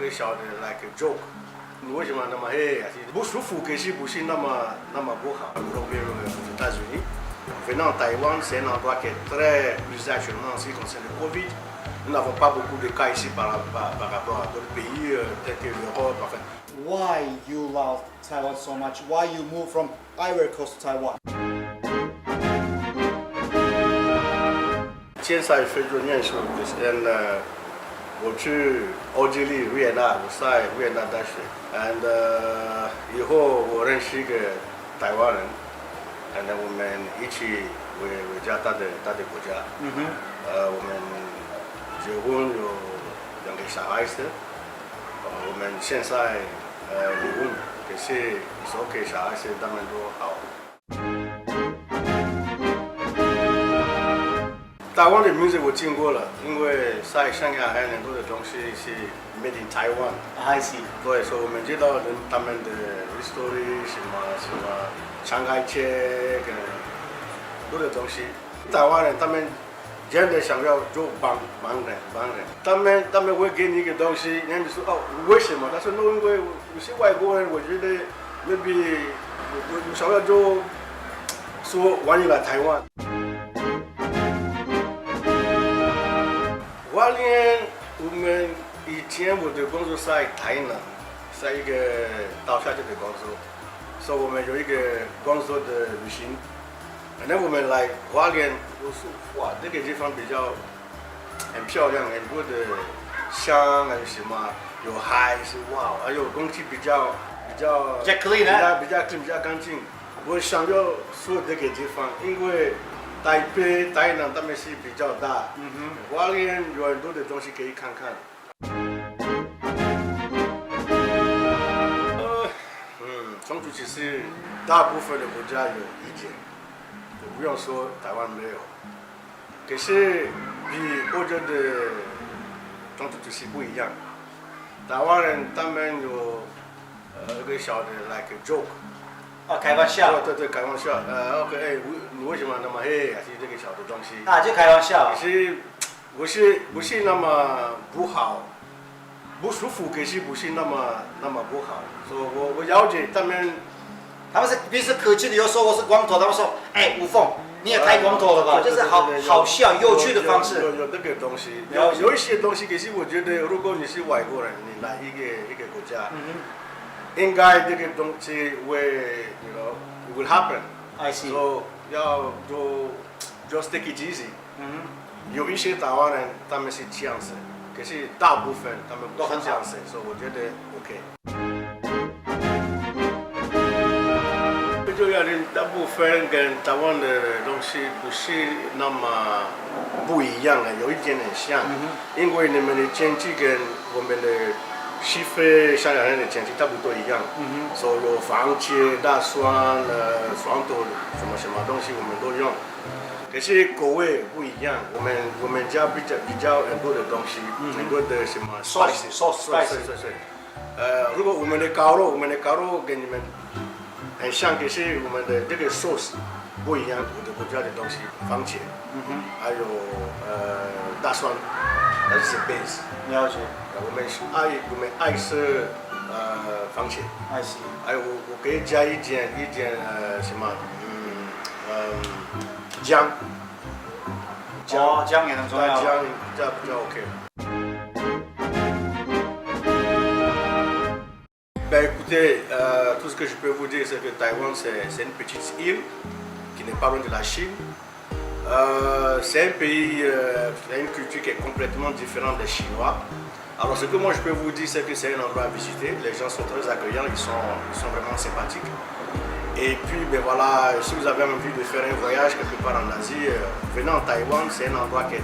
个小的 like a joke。为什么那么黑？不舒服，可是不是那么不好。aux États-Unis. Venant en Taïwan, c'est un endroit qui est très prisé actuellement en ce qui concerne le Covid. Nous n'avons pas beaucoup de cas ici par rapport à d'autres pays tels que l'Europe. Enfin. Why you love Taiwan so much? Why you moved from Ivory Coast to Taiwan? 现在非洲念书，我去奥地利维也纳，我在维也纳大学。以后我认识一个台湾人。我们一起回家他的国家。我们结婚有2个小孩子。我们现在离婚，可是所给小孩子他们都好。台湾的名字我听过了，因为在香港还有很多的东西是 made in Taiwan。I see。对，所以我们知道他们的 history 什么。上海街跟多的东西，台湾人他们真的想要做帮人，他们会给你一个东西，人家说哦为什么？他说因为有些外国人，我觉得 maybe 我想要做说欢迎来台湾。花莲我们以前我的工作在台南，在一个刀下这的工作。所以我们有一个工作的旅行，那我们来花莲，我说哇，这个地方比较很漂亮，很多的香还有什么，有海是哇，还有空气比较 clean 啊，比较干净。我想要说这个地方，因为台北、台南他们是比较大，花莲有很多的东西可以看看。冲突其实大部分的国家有意见，不用说台湾没有。可是比欧洲的冲突其实不一样。台湾人他们有一个小的 like a joke。开玩笑。对，开玩笑。OK， 你为什么那么黑？还是这个小的东西。就开玩笑。其实不是那么不好。不舒服，可是不是那么不好，所以我了解他们是平时客气的，有时候我是光头，他们说，吴凤，你也太光头了吧，就是好笑、有趣的方式。有这个东西，有一些东西，可是我觉得，如果你是外国人，你来一个国家，应该这个东西会 it will happen。I see。所以要just take it easy。有一些台湾人他们是这样子。可是大部分他们不是这样子，所以我觉得 OK。非洲人大部分跟台湾的东西不是那么不一样的，有一点点像，因为你们的经济跟我们的西非香港人的经济差不多一样，所以有番茄、大蒜、黄豆什么东西我们都用。可是口味不一样，我们家比较很多的东西，很多的什么 spicy。如果我们的烤肉跟你们很像，可是我们的这个 sauce 不一样，我的国家的东西，番茄，还有大蒜，那是 base。了解。我们爱吃番茄。I see。还有我可以加一点什么姜也很重要。姜比较 OK。Écoutez, tout ce que je peux vous dire, c'est que Taïwan, c'est une petite île qui n'est pas loin de la Chine. C'est un pays, il a une culture qui est complètement différente des Chinois. Alors, ce que moi je peux vous dire, c'est que c'est un endroit à visiter. Les gens sont très accueillants, ils sont vraiment sympathiques. Et puis, ben voilà, si vous avez envie de faire un voyage quelque part en Asie, venez en Taïwan, c'est un endroit qui est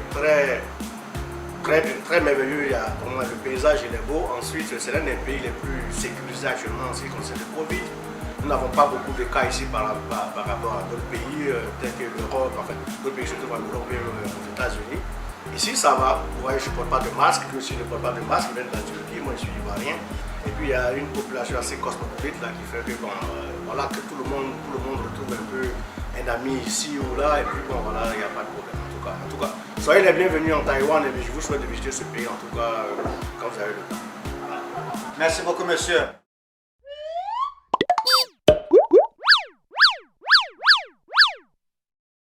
très merveilleux. Pour moi, le paysage il est beau. Ensuite, c'est l'un des pays les plus sécurisés actuellement en ce qui concerne le Covid. Nous n'avons pas beaucoup de cas ici par rapport à d'autres pays tels que l'Europe, enfin, d'autres pays surtout en Europe et aux États-Unis. Ici, ça va. Vous voyez, je ne porte pas de masque. Je aussi ne porte pas de masque. Je viens de la Turquie. Moi, je suis ivoirien. Et puis, il y a une population assez cosmopolite là, qui fait que, bon, voilà, que tout le monde retrouve un peu un ami ici ou là. Et puis, bon, voilà, il n'y a pas de problème. En tout cas, soyez les bienvenus en Taïwan. Et puis, je vous souhaite de visiter ce pays, en tout cas, quand vous avez le temps. Voilà. Merci beaucoup, monsieur.